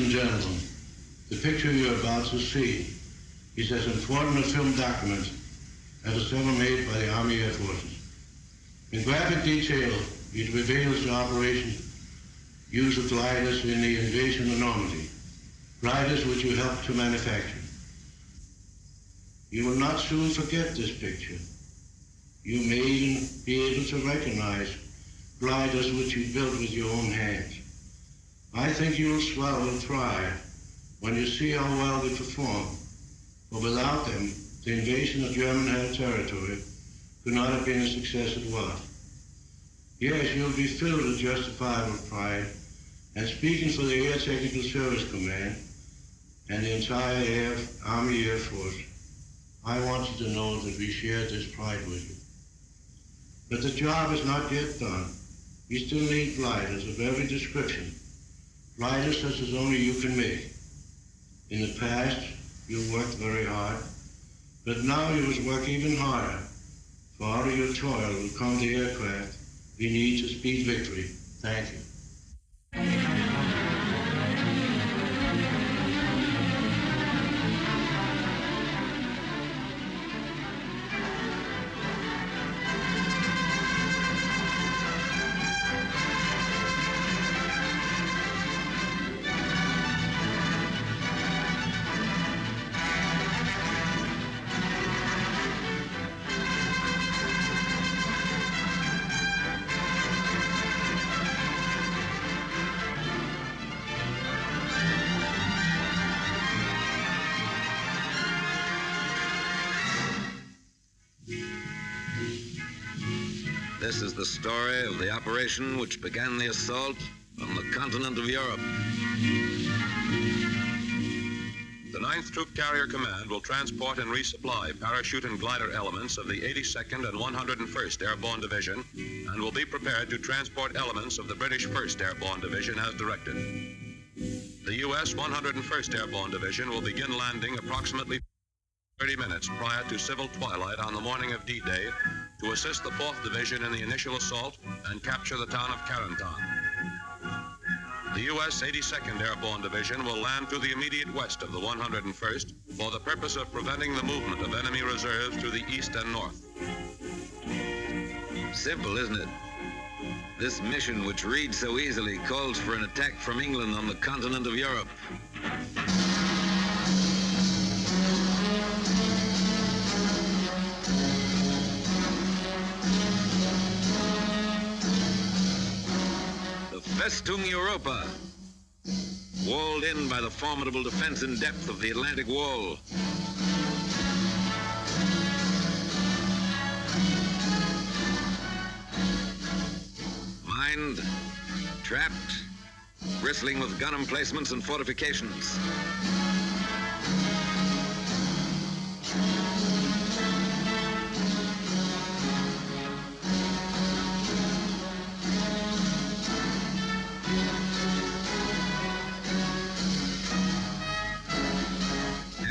and gentlemen, the picture you're about to see is as important a film document as was ever made by the Army Air Forces. In graphic detail, it reveals the operation use of gliders in the invasion of Normandy, gliders which you helped to manufacture. You will not soon forget this picture. You may even be able to recognize gliders which you built with your own hands. I think you will swell with pride when you see how well they perform, for without them, the invasion of German air territory could not have been a success it was. Yes, you'll be filled with justifiable pride, and speaking for the Air Technical Service Command and the entire Army Air Force, I want you to know that we share this pride with you. But the job is not yet done. We still need gliders of every description, gliders such as only you can make. In the past, you worked very hard, but now you must work even harder, for out of your toil will come the aircraft we need to speed victory. Thank you. This is the story of the operation which began the assault on the continent of Europe. The 9th Troop Carrier Command will transport and resupply parachute and glider elements of the 82nd and 101st Airborne Division and will be prepared to transport elements of the British 1st Airborne Division as directed. The U.S. 101st Airborne Division will begin landing approximately 30 minutes prior to civil twilight on the morning of D-Day to assist the 4th Division in the initial assault and capture the town of Carentan. The U.S. 82nd Airborne Division will land to the immediate west of the 101st for the purpose of preventing the movement of enemy reserves to the east and north. Simple, isn't it? This mission, which reads so easily, calls for an attack from England on the continent of Europe. Festung Europa, walled in by the formidable defense in depth of the Atlantic Wall. Mined, trapped, bristling with gun emplacements and fortifications.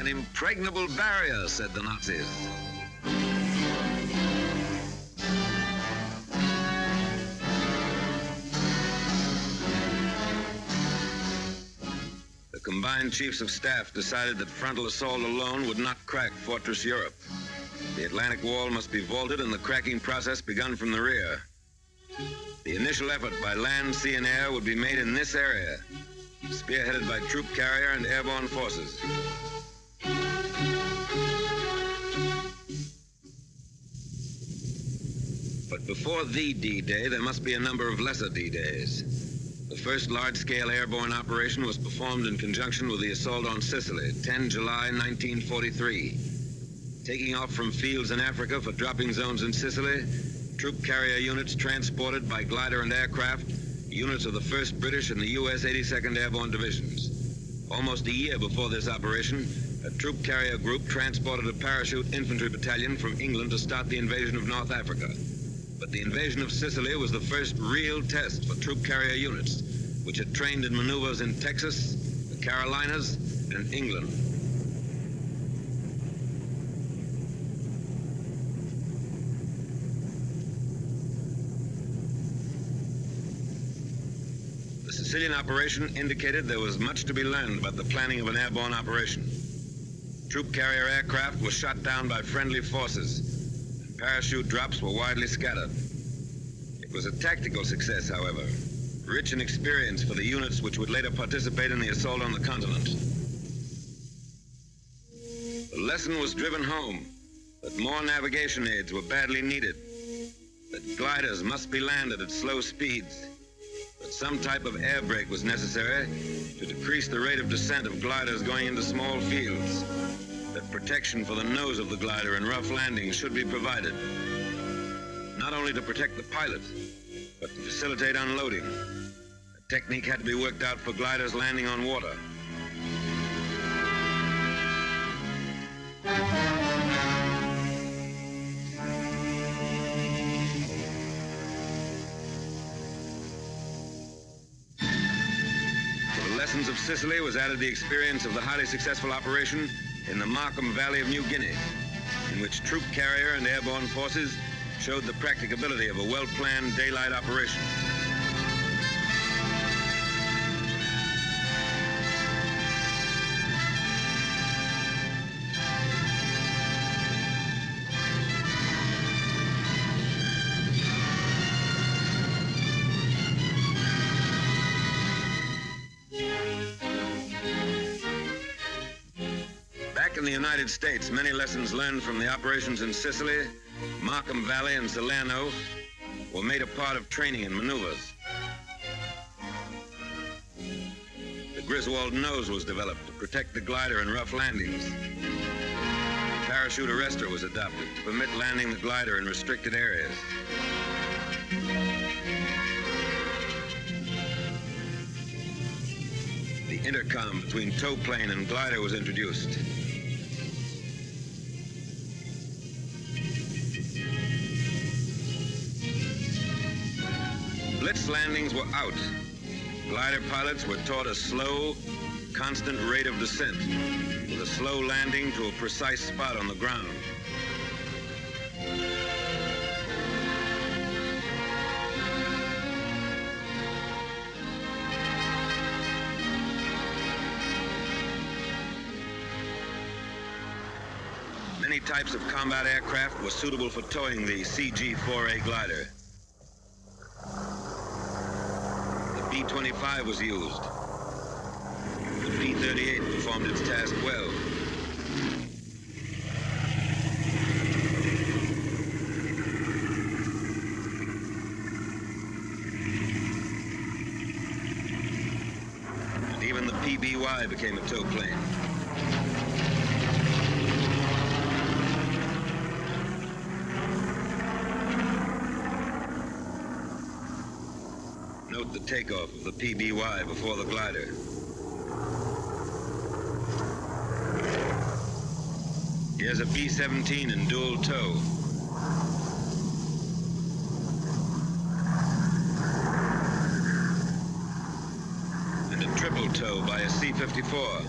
Impregnable barrier, said the Nazis. The combined chiefs of staff decided that frontal assault alone would not crack Fortress Europe. The Atlantic Wall must be vaulted and the cracking process begun from the rear. The initial effort by land, sea, and air would be made in this area, spearheaded by troop carrier and airborne forces. But before the D-Day, there must be a number of lesser D-Days. The first large-scale airborne operation was performed in conjunction with the assault on Sicily, 10 July 1943. Taking off from fields in Africa for dropping zones in Sicily, troop carrier units transported by glider and aircraft, units of the 1st British and the U.S. 82nd Airborne Divisions. Almost a year before this operation, a troop carrier group transported a parachute infantry battalion from England to start the invasion of North Africa. But the invasion of Sicily was the first real test for troop carrier units, which had trained in maneuvers in Texas, the Carolinas, and England. The Sicilian operation indicated there was much to be learned about the planning of an airborne operation. Troop carrier aircraft were shot down by friendly forces, and parachute drops were widely scattered. It was a tactical success, however, rich in experience for the units which would later participate in the assault on the continent. The lesson was driven home that more navigation aids were badly needed, that gliders must be landed at slow speeds, that some type of air brake was necessary to decrease the rate of descent of gliders going into small fields, that protection for the nose of the glider in rough landings should be provided, not only to protect the pilot, but to facilitate unloading. A technique had to be worked out for gliders landing on water. To the lessons of Sicily was added the experience of the highly successful operation in the Markham Valley of New Guinea, in which troop carrier and airborne forces showed the practicability of a well-planned daylight operation. Back in the United States, many lessons learned from the operations in Sicily, Markham Valley, and Salerno were made a part of training and maneuvers. The Griswold nose was developed to protect the glider in rough landings. The parachute arrestor was adopted to permit landing the glider in restricted areas. The intercom between tow plane and glider was introduced. Blitz landings were out. Glider pilots were taught a slow, constant rate of descent, with a slow landing to a precise spot on the ground. Many types of combat aircraft were suitable for towing the CG-4A glider. The P-25 was used. The P-38 performed its task well. And even the PBY became a tow plane. Note the takeoff of the PBY before the glider. Here's a B-17 in dual tow. And a triple tow by a C-54.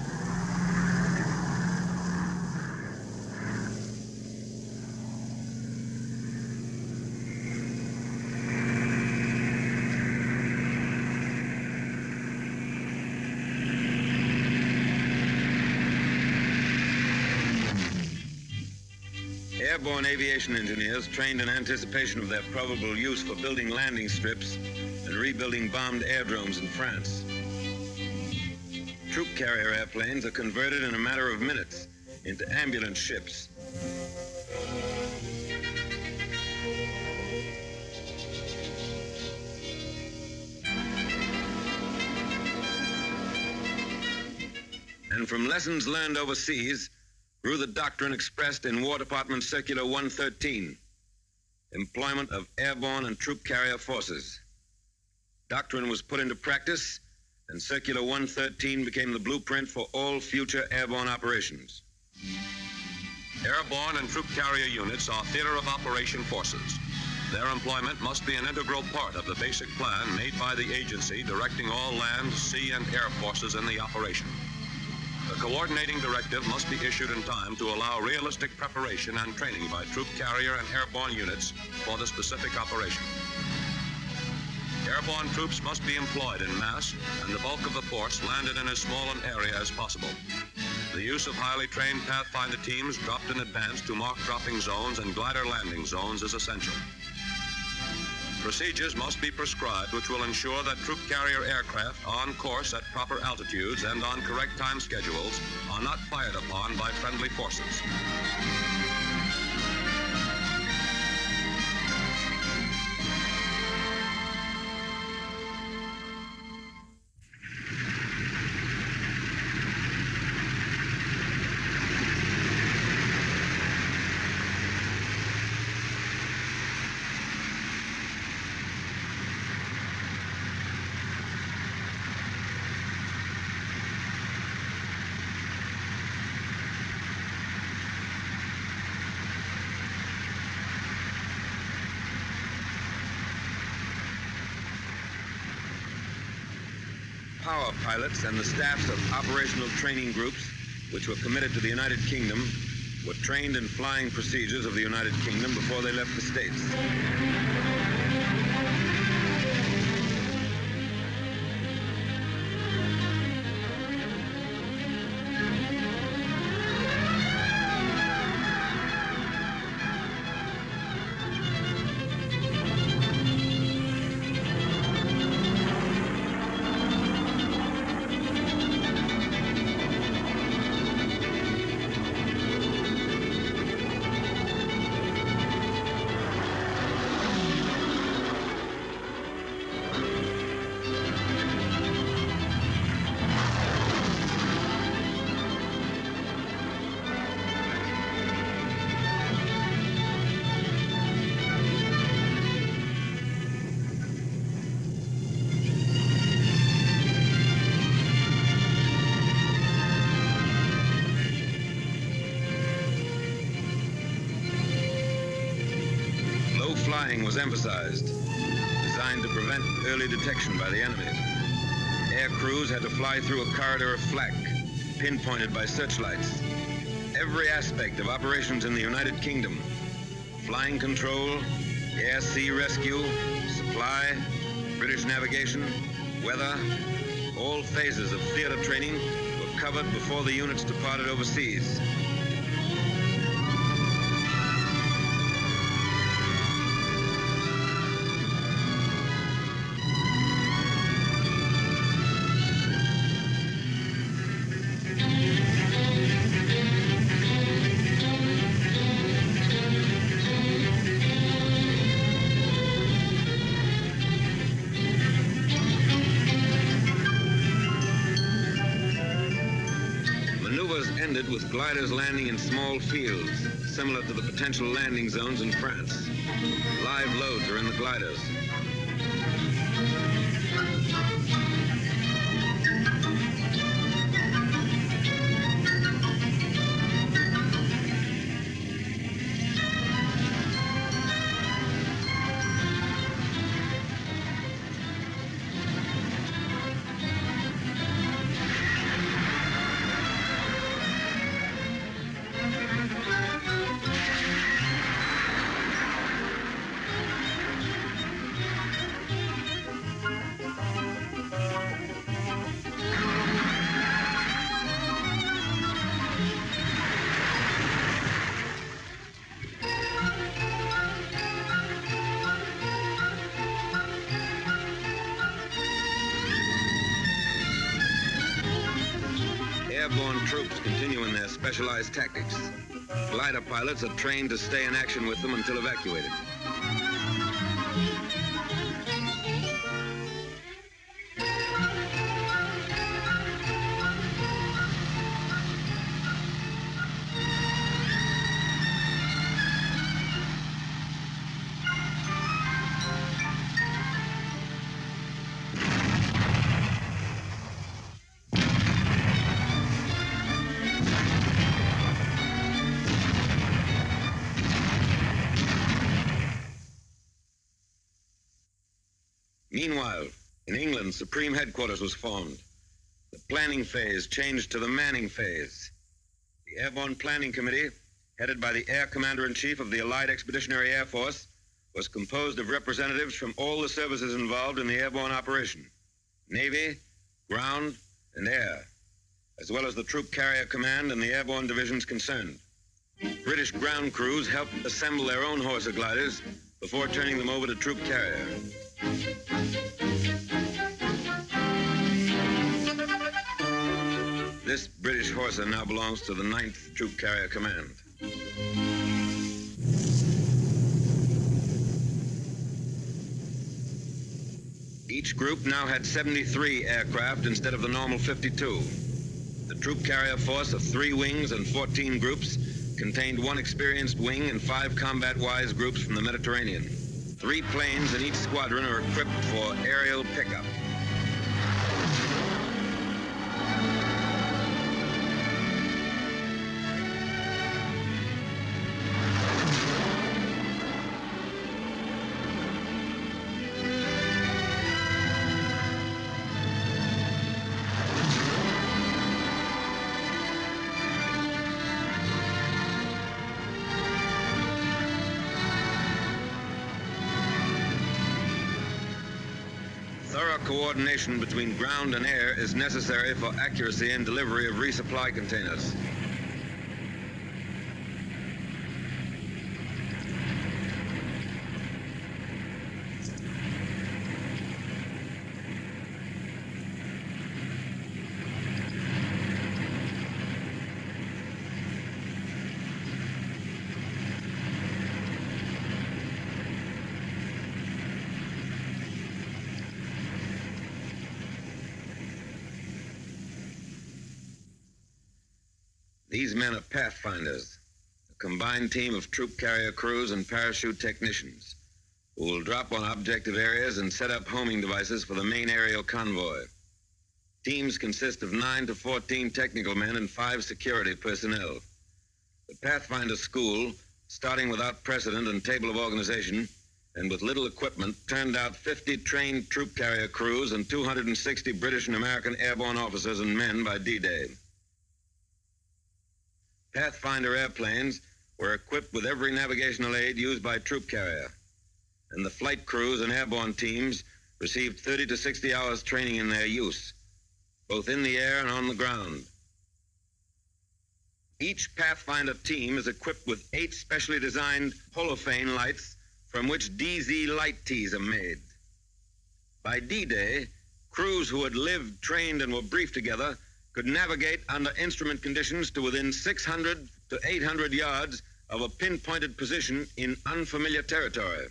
Airborne aviation engineers trained in anticipation of their probable use for building landing strips and rebuilding bombed airdromes in France. Troop carrier airplanes are converted in a matter of minutes into ambulance ships. And from lessons learned overseas grew the doctrine expressed in War Department Circular 113, employment of airborne and troop carrier forces. Doctrine was put into practice, and Circular 113 became the blueprint for all future airborne operations. Airborne and troop carrier units are theater of operation forces. Their employment must be an integral part of the basic plan made by the agency directing all land, sea, and air forces in the operation. The coordinating directive must be issued in time to allow realistic preparation and training by troop carrier and airborne units for the specific operation. Airborne troops must be employed in mass, and the bulk of the force landed in as small an area as possible. The use of highly trained Pathfinder teams dropped in advance to mark dropping zones and glider landing zones is essential. Procedures must be prescribed which will ensure that troop carrier aircraft on course at proper altitudes and on correct time schedules are not fired upon by friendly forces. Power pilots and the staffs of operational training groups, which were committed to the United Kingdom, were trained in flying procedures of the United Kingdom before they left the States. Flying was emphasized, designed to prevent early detection by the enemy. Air crews had to fly through a corridor of flak, pinpointed by searchlights. Every aspect of operations in the United Kingdom, flying control, air-sea rescue, supply, British navigation, weather, all phases of theater training were covered before the units departed overseas. Ended with gliders landing in small fields, similar to the potential landing zones in France. Live loads are in the gliders. Airborne troops continue in their specialized tactics. Glider pilots are trained to stay in action with them until evacuated. Meanwhile, in England, Supreme Headquarters was formed. The planning phase changed to the manning phase. The Airborne Planning Committee, headed by the Air Commander-in-Chief of the Allied Expeditionary Air Force, was composed of representatives from all the services involved in the airborne operation: Navy, ground, and air, as well as the Troop Carrier Command and the airborne divisions concerned. British ground crews helped assemble their own Horsa gliders before turning them over to Troop Carrier. This British Horsa now belongs to the 9th Troop Carrier Command. Each group now had 73 aircraft instead of the normal 52. The troop carrier force of 3 wings and 14 groups contained 1 experienced wing and 5 combat-wise groups from the Mediterranean. 3 planes in each squadron are equipped for aerial pickup. Thorough coordination between ground and air is necessary for accuracy in delivery of resupply containers. These men are pathfinders, a combined team of troop carrier crews and parachute technicians who will drop on objective areas and set up homing devices for the main aerial convoy. Teams consist of 9 to 14 technical men and 5 security personnel. The Pathfinder School, starting without precedent and table of organization, and with little equipment, turned out 50 trained troop carrier crews and 260 British and American airborne officers and men by D-Day. Pathfinder airplanes were equipped with every navigational aid used by troop carrier, and the flight crews and airborne teams received 30 to 60 hours training in their use, both in the air and on the ground. Each Pathfinder team is equipped with 8 specially designed holophane lights from which DZ light tees are made. By D-Day, crews who had lived, trained, and were briefed together could navigate under instrument conditions to within 600 to 800 yards of a pinpointed position in unfamiliar territory.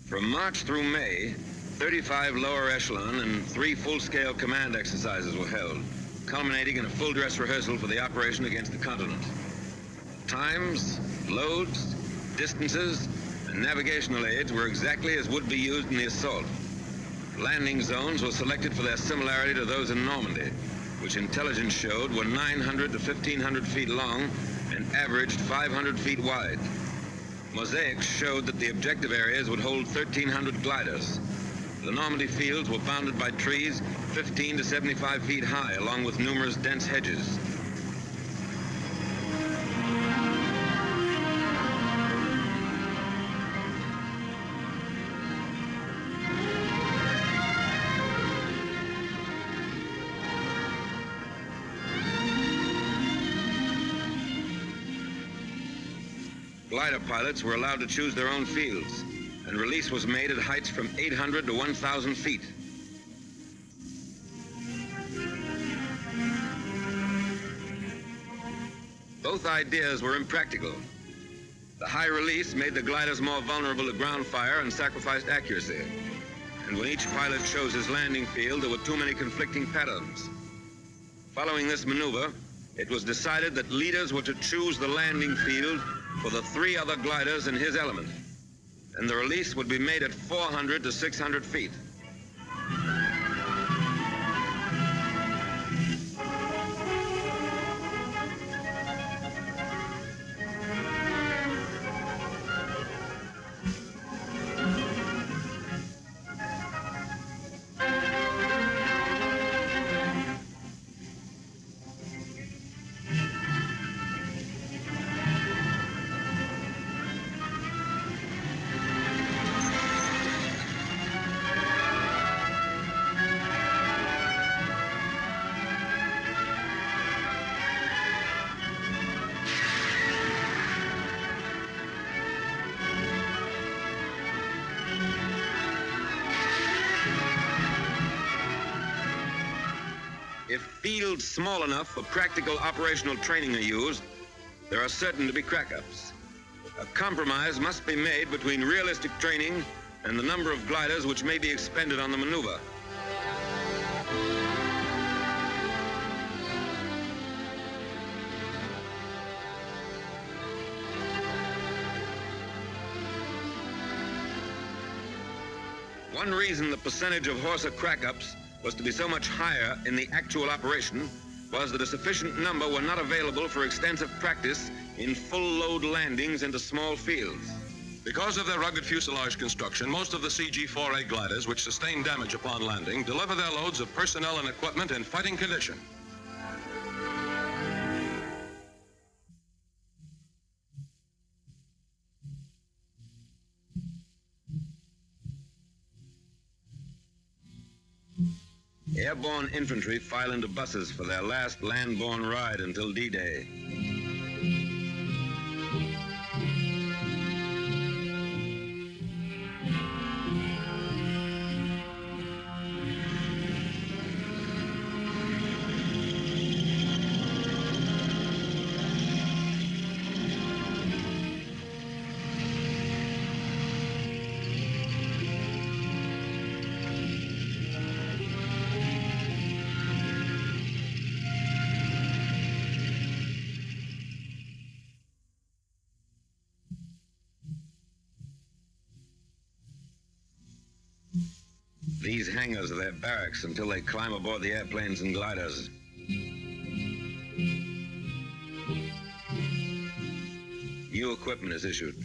From March through May, 35 lower echelon and 3 full-scale command exercises were held, culminating in a full-dress rehearsal for the operation against the continent. Times, loads, distances, and navigational aids were exactly as would be used in the assault. Landing zones were selected for their similarity to those in Normandy, which intelligence showed were 900 to 1,500 feet long and averaged 500 feet wide. Mosaics showed that the objective areas would hold 1,300 gliders. The Normandy fields were bounded by trees 15 to 75 feet high, along with numerous dense hedges. Glider pilots were allowed to choose their own fields, and release was made at heights from 800 to 1,000 feet. Both ideas were impractical. The high release made the gliders more vulnerable to ground fire and sacrificed accuracy. And when each pilot chose his landing field, there were too many conflicting patterns. Following this maneuver, it was decided that leaders were to choose the landing field for the 3 other gliders in his element, and the release would be made at 400 to 600 feet. If fields small enough for practical operational training are used, there are certain to be crack-ups. A compromise must be made between realistic training and the number of gliders which may be expended on the maneuver. One reason the percentage of Horsa crack-ups was to be so much higher in the actual operation was that a sufficient number were not available for extensive practice in full-load landings into small fields. Because of their rugged fuselage construction, most of the CG-4A gliders which sustain damage upon landing deliver their loads of personnel and equipment in fighting condition. Airborne infantry file into buses for their last land-borne ride until D-Day. These hangars are their barracks until they climb aboard the airplanes and gliders. New equipment is issued.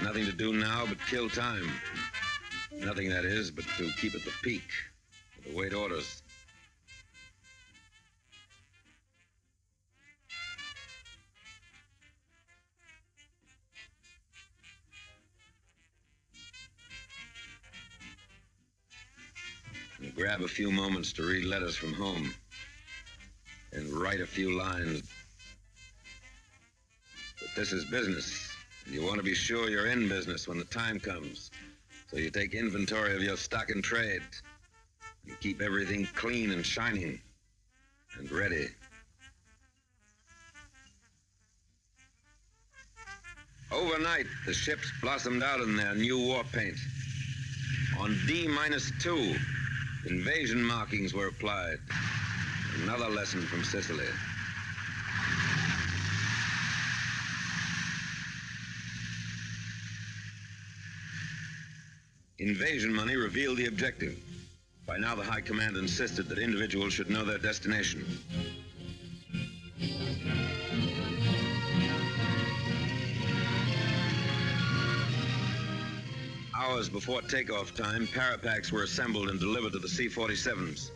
Nothing to do now but kill time. Nothing, that is, but to keep at the peak, to await orders. And grab a few moments to read letters from home and write a few lines. But this is business. You want to be sure you're in business when the time comes. So you take inventory of your stock and trade. You keep everything clean and shining and ready. Overnight, the ships blossomed out in their new war paint. On D-2, invasion markings were applied. Another lesson from Sicily. Invasion money revealed the objective. By now, the High Command insisted that individuals should know their destination. Hours before takeoff time, parapacks were assembled and delivered to the C-47s.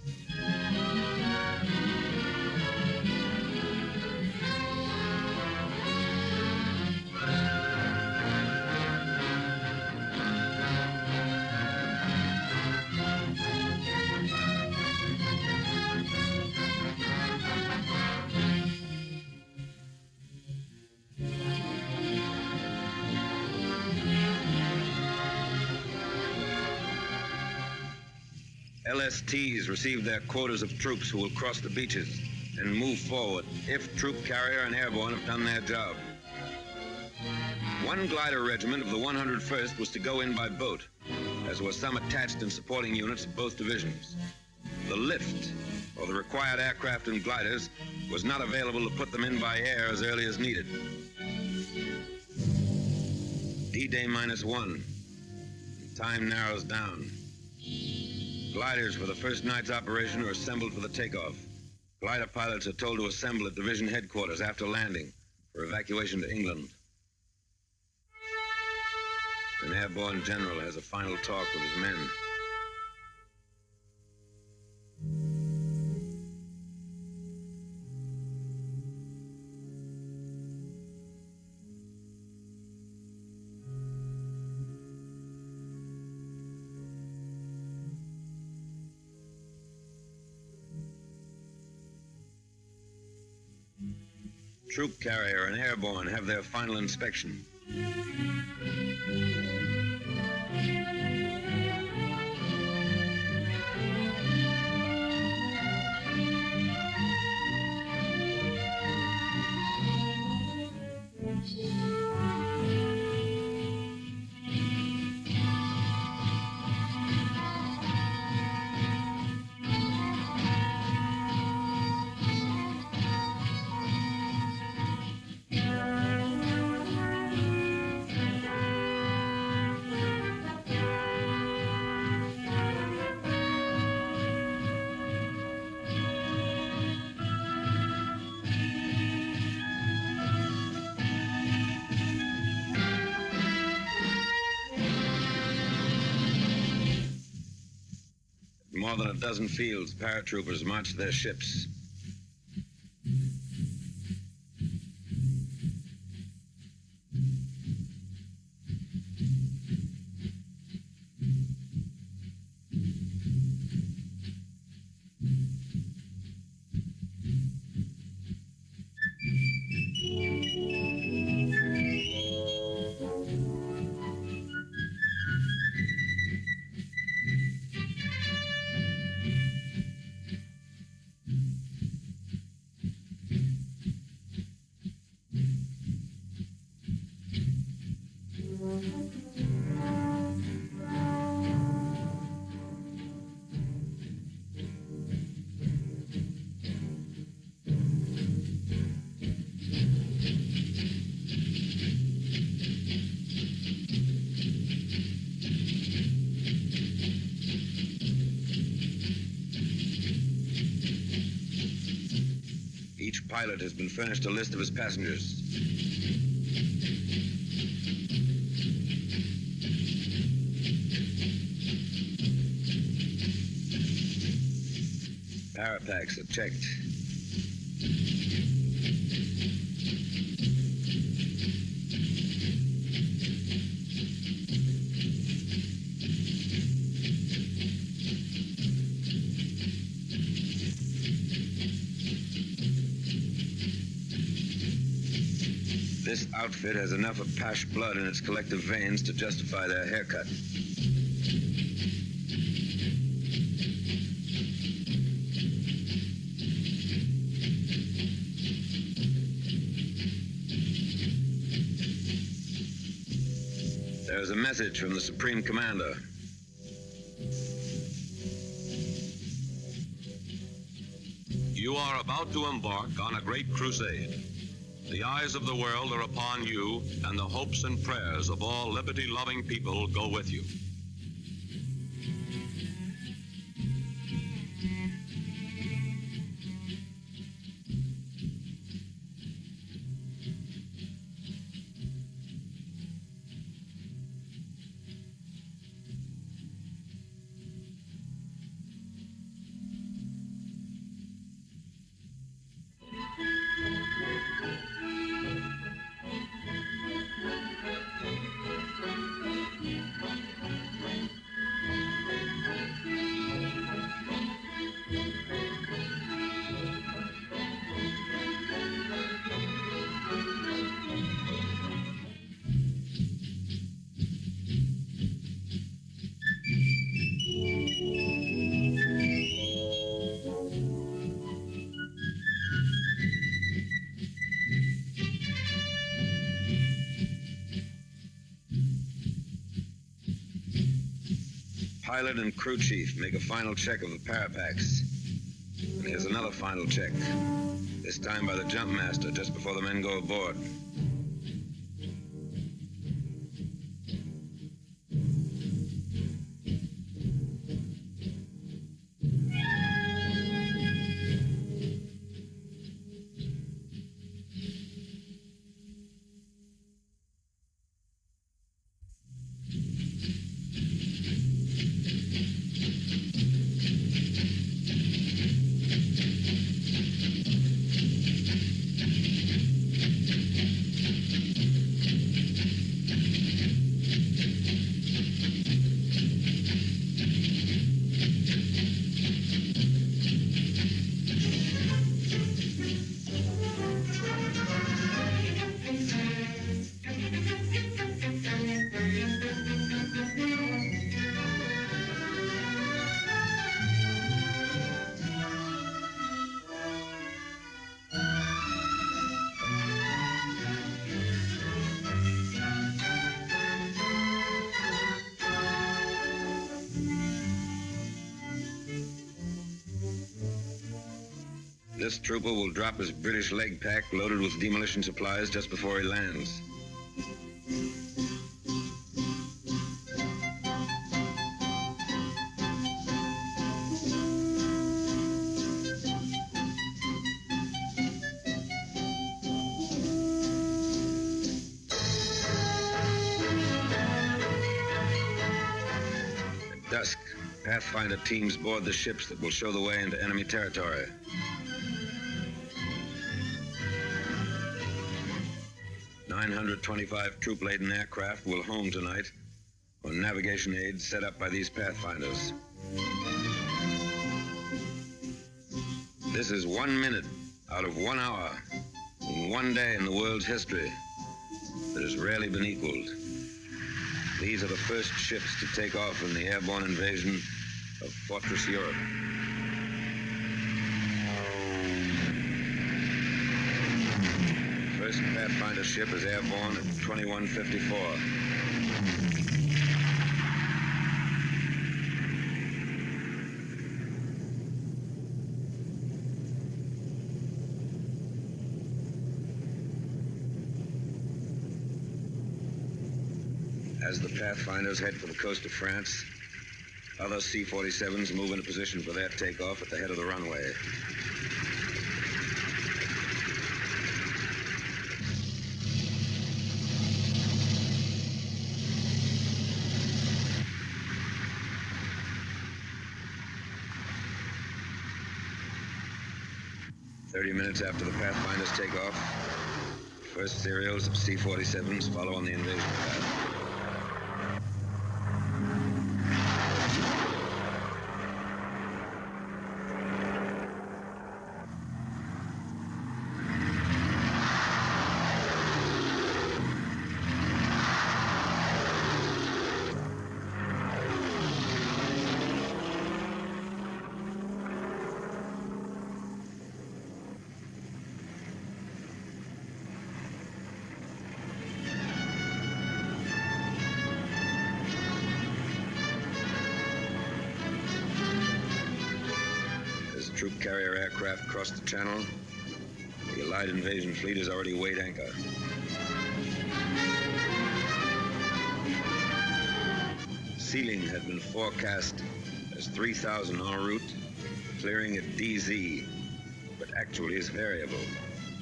LSTs received their quotas of troops who will cross the beaches and move forward if troop carrier and airborne have done their job. One glider regiment of the 101st was to go in by boat, as were some attached and supporting units of both divisions. The lift, or the required aircraft and gliders, was not available to put them in by air as early as needed. D-Day -1. Time narrows down. Gliders for the first night's operation are assembled for the takeoff. Glider pilots are told to assemble at division headquarters after landing for evacuation to England. An airborne general has a final talk with his men. 'This troop carrier and airborne have their final inspection. More than a dozen fields, paratroopers march their ships. Each pilot has been furnished a list of his passengers. Parapacks are checked. This outfit has enough Apache blood in its collective veins to justify their haircut. There's a message from the Supreme Commander. You are about to embark on a great crusade. The eyes of the world are upon you, and the hopes and prayers of all liberty-loving people go with you. Pilot and crew chief make a final check of the parapacks. And here's another final check, this time by the jump master just before the men go aboard. This trooper will drop his British leg pack loaded with demolition supplies just before he lands. At dusk, Pathfinder teams board the ships that will show the way into enemy territory. .925 troop-laden aircraft will home tonight on navigation aids set up by these Pathfinders. This is 1 minute out of 1 hour in one day in the world's history that has rarely been equaled. These are the first ships to take off in the airborne invasion of Fortress Europe. First Pathfinder ship is airborne at 21:54. As the Pathfinders head for the coast of France, other C-47s move into position for their takeoff at the head of the runway. "30 minutes after the Pathfinders take off, first serials of C-47s follow on the invasion path. Troop carrier aircraft crossed the channel. The Allied invasion fleet has already weighed anchor. Sealing had been forecast as 3,000 en route, clearing at DZ, but actually is variable,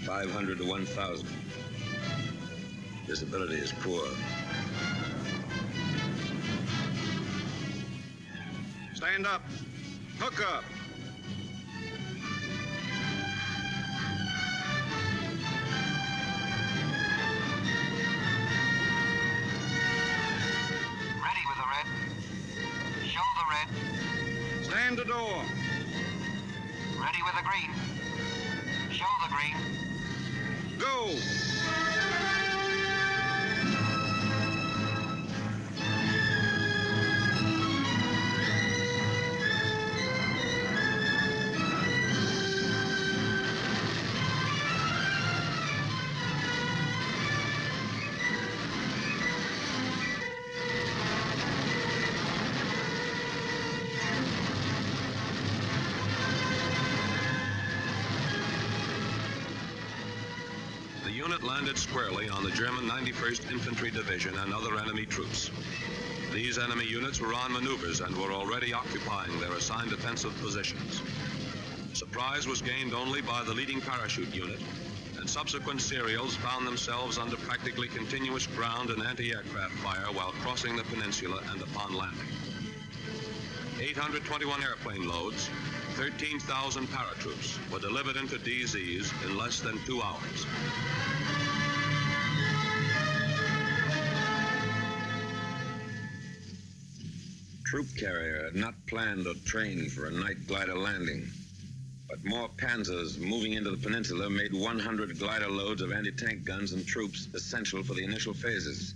500 to 1,000. Visibility is poor. Stand up. Hook up. Stand to door. Ready with the green. Show the green. Go. The unit landed squarely on the German 91st Infantry Division and other enemy troops. These enemy units were on maneuvers and were already occupying their assigned defensive positions. Surprise was gained only by the leading parachute unit, and subsequent serials found themselves under practically continuous ground and anti-aircraft fire while crossing the peninsula and upon landing. 821 airplane loads, 13,000 paratroops were delivered into DZs in less than 2 hours. Troop carrier had not planned or trained for a night glider landing, but more panzers moving into the peninsula made 100 glider loads of anti-tank guns and troops essential for the initial phases.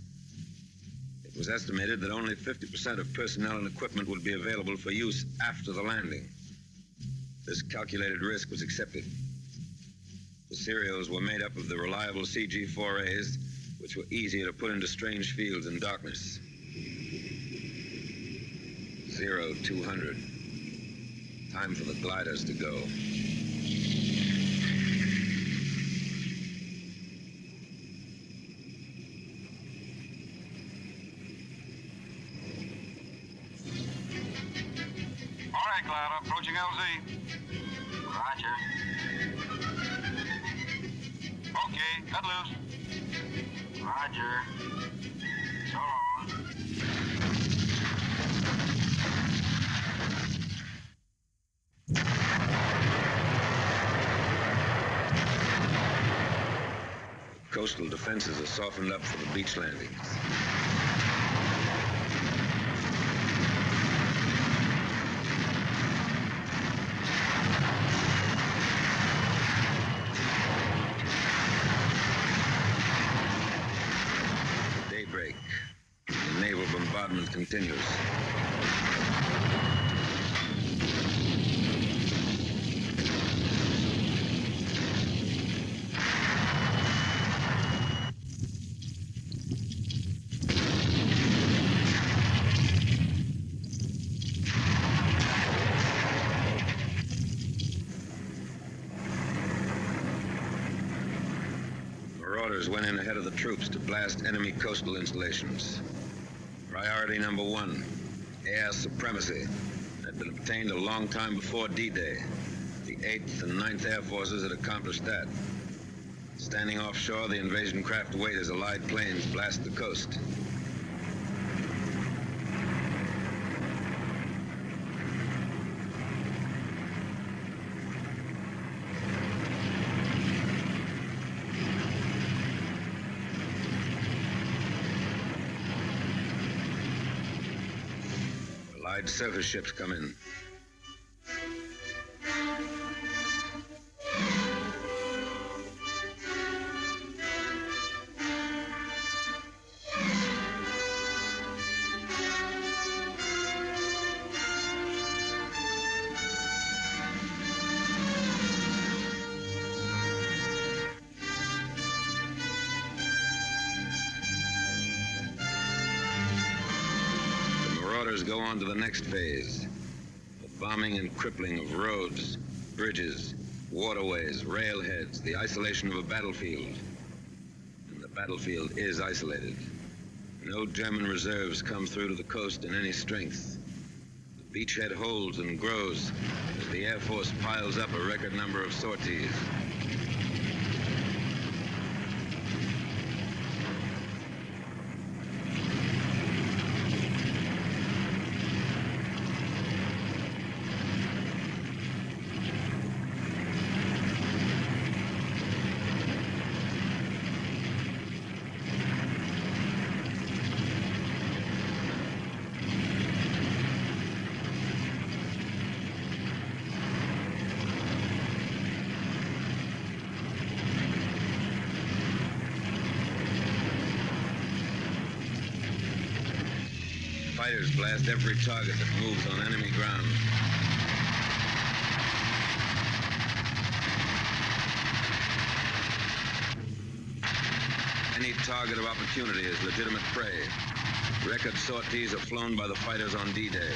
It was estimated that only 50% of personnel and equipment would be available for use after the landing. This calculated risk was accepted. The serials were made up of the reliable CG-4As, which were easier to put into strange fields in darkness. 0200. Time for the gliders to go. LZ. Roger. Okay, cut loose. Roger. So long. Coastal defenses are softened up for the beach landings. Daybreak. The naval bombardment continues. Marauders went in ahead of the troops to blast enemy coastal installations. Priority number one, air supremacy, had been obtained a long time before D-Day. The 8th and 9th Air Forces had accomplished that. Standing offshore, the invasion craft wait as Allied planes blast the coast. Allied surface ships come in. Go on to the next phase, the bombing and crippling of roads, bridges, waterways, railheads, the isolation of a battlefield. And the battlefield is isolated. No German reserves come through to the coast in any strength. The beachhead holds and grows as the Air Force piles up a record number of sorties. Fighters blast every target that moves on enemy ground. Any target of opportunity is legitimate prey. Record sorties are flown by the fighters on D-Day.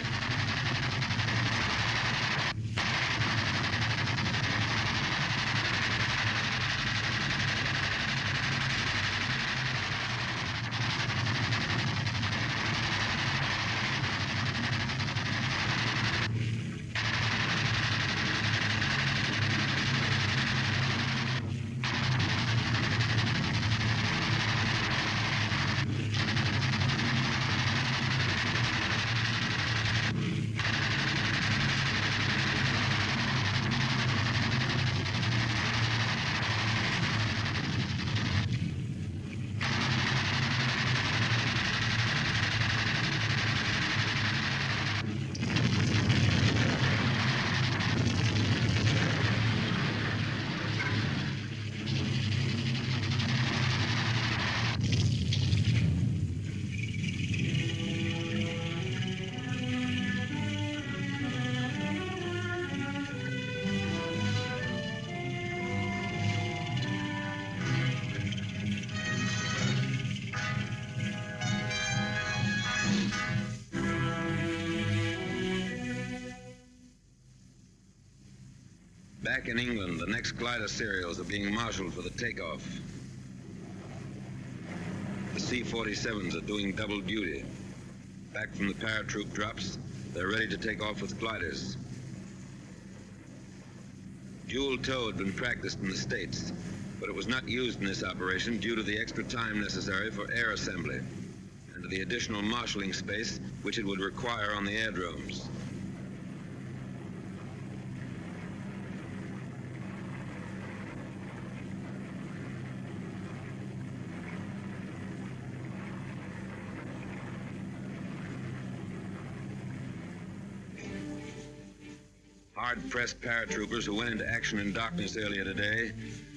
Back in England, the next glider serials are being marshaled for the takeoff. The C-47s are doing double duty. Back from the paratroop drops, they're ready to take off with gliders. Dual tow had been practiced in the States, but it was not used in this operation due to the extra time necessary for air assembly and to the additional marshalling space which it would require on the airdromes. Hard-pressed paratroopers who went into action in darkness earlier today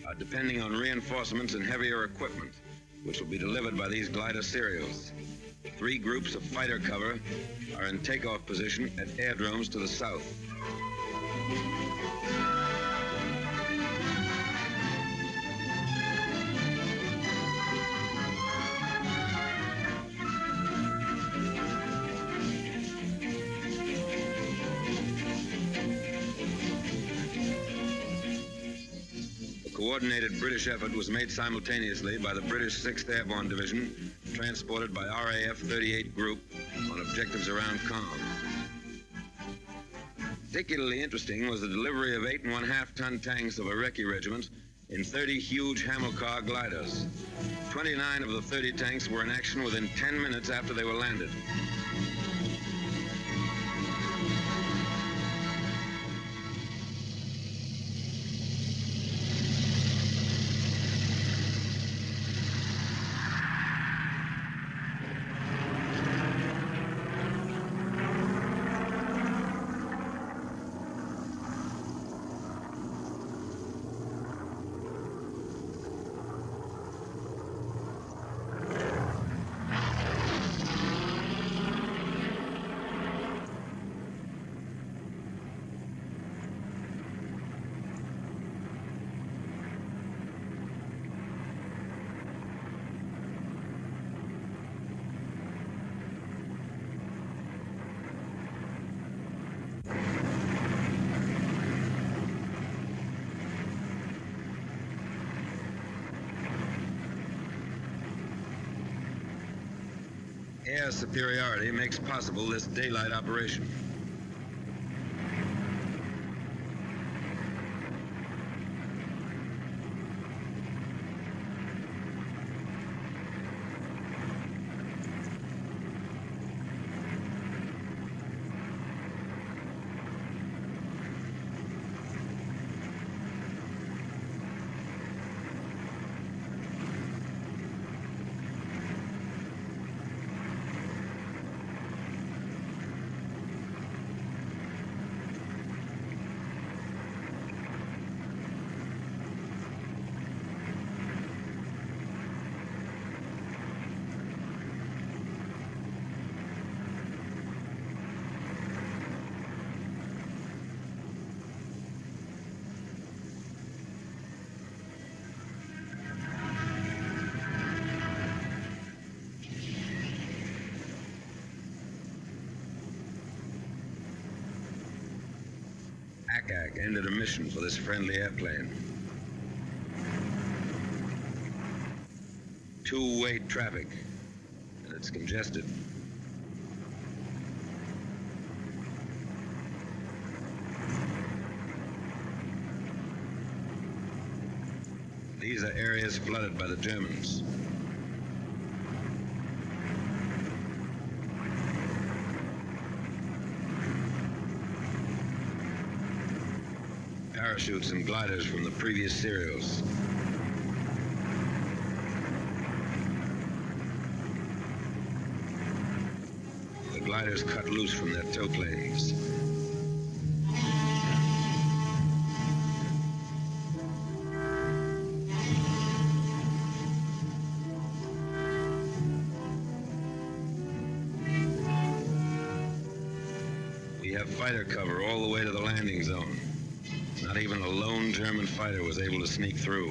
are depending on reinforcements and heavier equipment, which will be delivered by these glider serials. 3 groups of fighter cover are in takeoff position at airdromes to the south. Coordinated British effort was made simultaneously by the British 6th Airborne Division, transported by RAF 38 Group on objectives around Caen. Particularly interesting was the delivery of 8.5-ton tanks of a recce regiment in 30 huge Hamilcar gliders. 29 of the 30 tanks were in action within 10 minutes after they were landed. Air superiority makes possible this daylight operation. ACAC ended a mission for this friendly airplane. Two-way traffic, and it's congested. These are areas flooded by the Germans. Parachutes and gliders from the previous serials. The gliders cut loose from their tow planes. We have fighter cover all the way to the landing zone. Not even a lone German fighter was able to sneak through.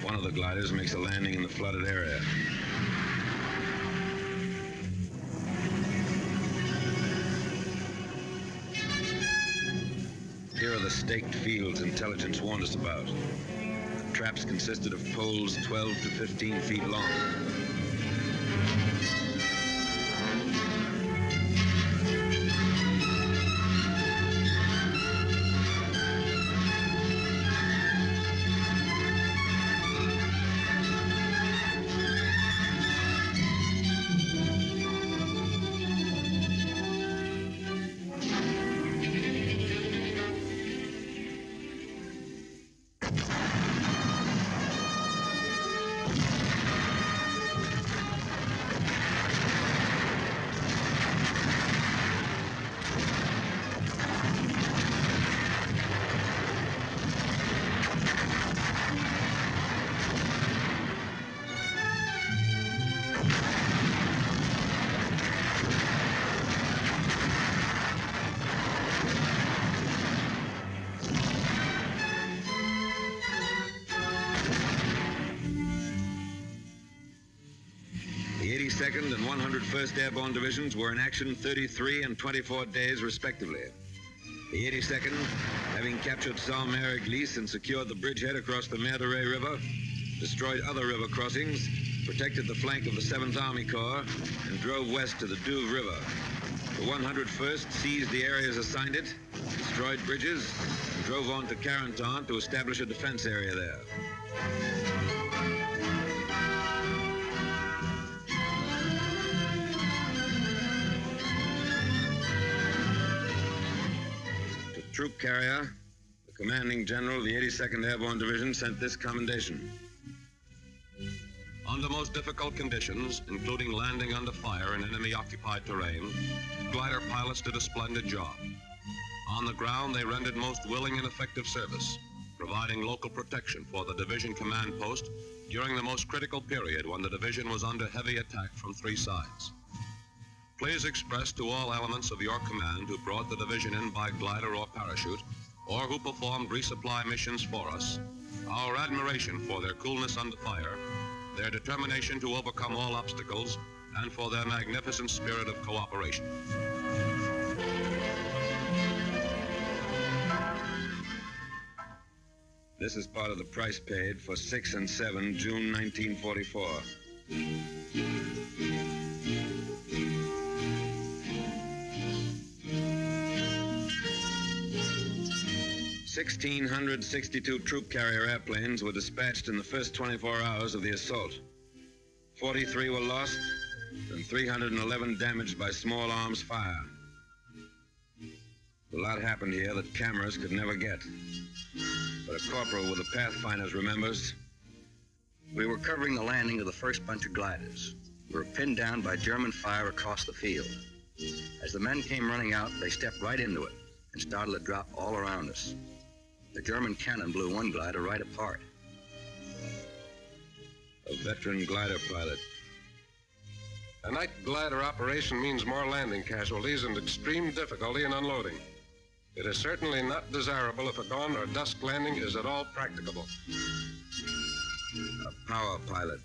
One of the gliders makes a landing in the flooded area. Here are the staked fields intelligence warned us about. The traps consisted of poles 12 to 15 feet long. The 82nd and 101st Airborne Divisions were in action 33 and 24 days, respectively. The 82nd, having captured Saint-Mère-Église and secured the bridgehead across the Mer de Ray River, destroyed other river crossings, protected the flank of the 7th Army Corps, and drove west to the Douve River. The 101st seized the areas assigned it, destroyed bridges, and drove on to Carentan to establish a defense area there. Troop carrier, the commanding general of the 82nd Airborne Division sent this commendation. Under most difficult conditions, including landing under fire in enemy-occupied terrain, glider pilots did a splendid job. On the ground, they rendered most willing and effective service, providing local protection for the division command post during the most critical period when the division was under heavy attack from three sides. Please express to all elements of your command who brought the division in by glider or parachute, or who performed resupply missions for us, our admiration for their coolness under fire, their determination to overcome all obstacles, and for their magnificent spirit of cooperation. This is part of the price paid for 6 and 7, June 1944. 1,662 troop carrier airplanes were dispatched in the first 24 hours of the assault. 43 were lost and 311 damaged by small arms fire. A lot happened here that cameras could never get. But a corporal with the Pathfinders remembers. We were covering the landing of the first bunch of gliders. We were pinned down by German fire across the field. As the men came running out, they stepped right into it and started to drop all around us. The German cannon blew one glider right apart. A veteran glider pilot. A night glider operation means more landing casualties and extreme difficulty in unloading. It is certainly not desirable if a dawn or dusk landing is at all practicable. A power pilot.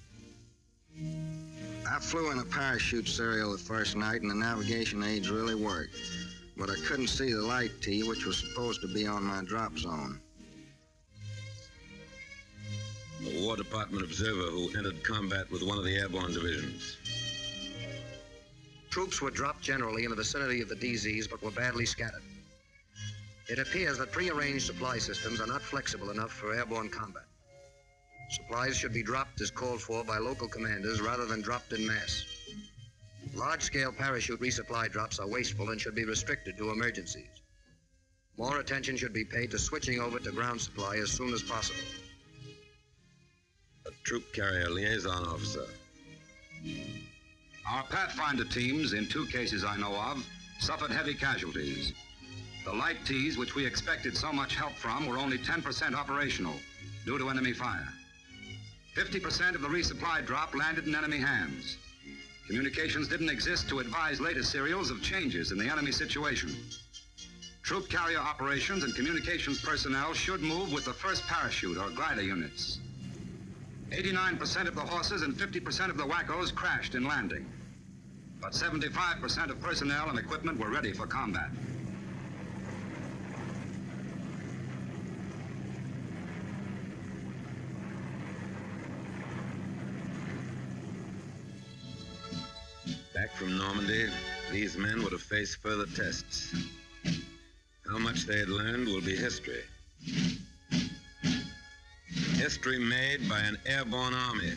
I flew in a parachute serial the first night, and the navigation aids really worked. But I couldn't see the light T, which was supposed to be on my drop zone. A War Department observer who entered combat with one of the airborne divisions. Troops were dropped generally in the vicinity of the DZs, but were badly scattered. It appears that prearranged supply systems are not flexible enough for airborne combat. Supplies should be dropped as called for by local commanders rather than dropped en masse. Large-scale parachute resupply drops are wasteful and should be restricted to emergencies. More attention should be paid to switching over to ground supply as soon as possible. A troop carrier liaison officer. Our Pathfinder teams, in 2 cases I know of, suffered heavy casualties. The light Ts, which we expected so much help from, were only 10% operational due to enemy fire. 50% of the resupply drop landed in enemy hands. Communications didn't exist to advise later serials of changes in the enemy situation. Troop carrier operations and communications personnel should move with the first parachute or glider units. 89% of the horses and 50% of the wackos crashed in landing. But 75% of personnel and equipment were ready for combat. Eventually, these men would have faced further tests. How much they had learned will be history. History made by an airborne army.